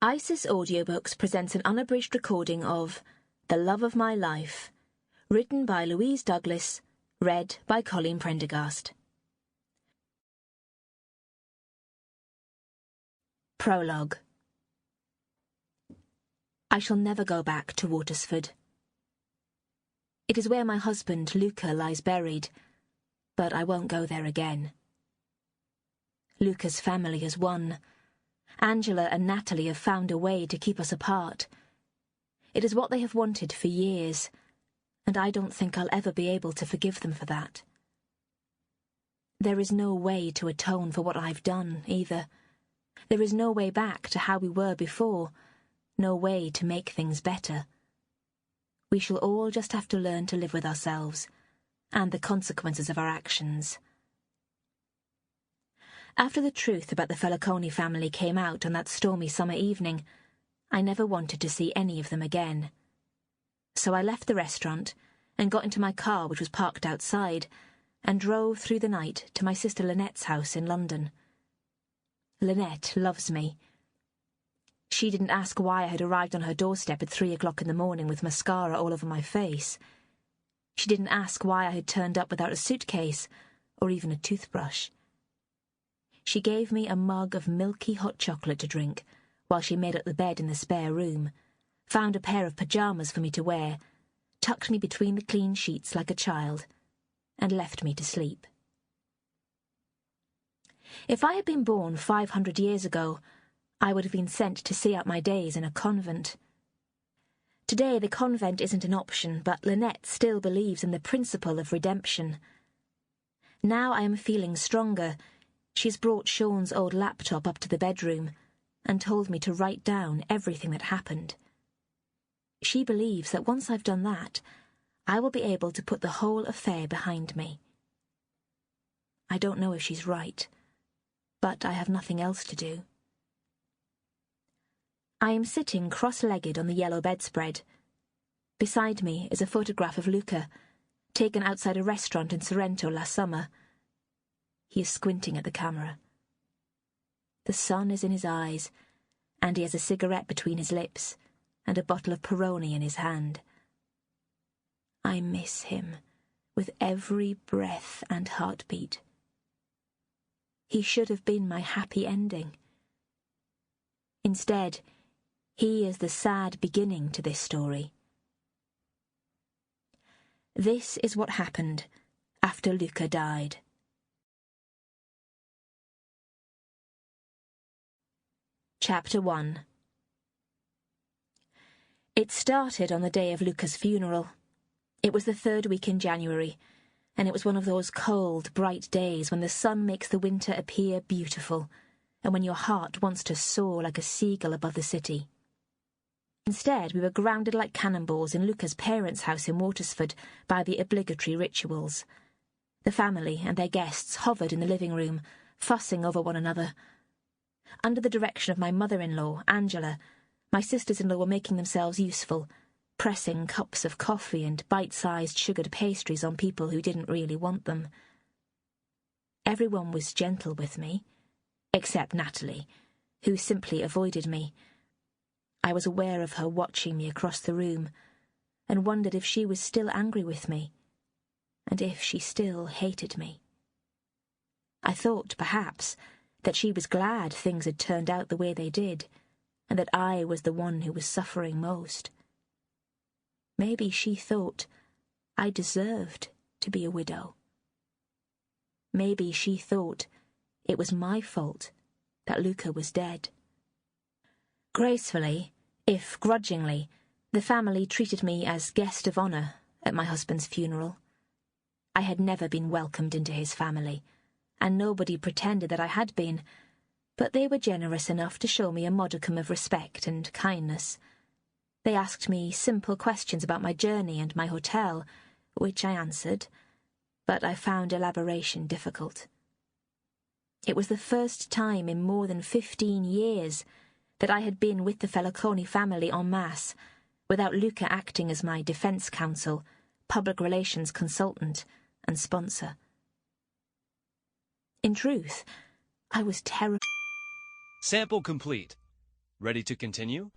Isis Audiobooks presents an unabridged recording of The Love of My Life, written by Louise Douglas, read by Colleen Prendergast. Prologue. I shall never go back to Watersford. It is where my husband, Luca, lies buried, but I won't go there again. Luca's family has won. Angela and Natalie have found a way to keep us apart. It is what they have wanted for years, and I don't think I'll ever be able to forgive them for that. There is no way to atone for what I've done, either. There is no way back to how we were before, no way to make things better. We shall all just have to learn to live with ourselves, and the consequences of our actions. After the truth about the Felicone family came out on that stormy summer evening, I never wanted to see any of them again. So I left the restaurant and got into my car, which was parked outside, and drove through the night to my sister Lynette's house in London. Lynette loves me. She didn't ask why I had arrived on her doorstep at 3 o'clock in the morning with mascara all over my face. She didn't ask why I had turned up without a suitcase or even a toothbrush. She gave me a mug of milky hot chocolate to drink while she made up the bed in the spare room, found a pair of pyjamas for me to wear, tucked me between the clean sheets like a child, and left me to sleep. If I had been born 500 years ago, I would have been sent to see out my days in a convent. Today the convent isn't an option, but Lynette still believes in the principle of redemption. Now I am feeling stronger. She's brought Sean's old laptop up to the bedroom and told me to write down everything that happened. She believes that once I've done that, I will be able to put the whole affair behind me. I don't know if she's right, but I have nothing else to do. I am sitting cross-legged on the yellow bedspread. Beside me is a photograph of Luca, taken outside a restaurant in Sorrento last summer. He is squinting at the camera. The sun is in his eyes, and he has a cigarette between his lips and a bottle of Peroni in his hand. I miss him with every breath and heartbeat. He should have been my happy ending. Instead, he is the sad beginning to this story. This is what happened after Luca died. Chapter 1. It started on the day of Luca's funeral. It was the 3rd week in January, and it was one of those cold, bright days when the sun makes the winter appear beautiful, and when your heart wants to soar like a seagull above the city. Instead, we were grounded like cannonballs in Luca's parents' house in Watersford by the obligatory rituals. The family and their guests hovered in the living room, fussing over one another. Under the direction of my mother-in-law, Angela, my sisters-in-law were making themselves useful, pressing cups of coffee and bite-sized sugared pastries on people who didn't really want them. Everyone was gentle with me, except Natalie, who simply avoided me. I was aware of her watching me across the room, and wondered if she was still angry with me, and if she still hated me. I thought, perhaps, that she was glad things had turned out the way they did, and that I was the one who was suffering most. Maybe she thought I deserved to be a widow. Maybe she thought it was my fault that Luca was dead. Gracefully, if grudgingly, the family treated me as guest of honour at my husband's funeral. I had never been welcomed into his family, and nobody pretended that I had been, but they were generous enough to show me a modicum of respect and kindness. They asked me simple questions about my journey and my hotel, which I answered, but I found elaboration difficult. It was the first time in more than 15 years that I had been with the Felicone family en masse, without Luca acting as my defence counsel, public relations consultant, and sponsor. In truth, I was terrified. Sample complete. Ready to continue?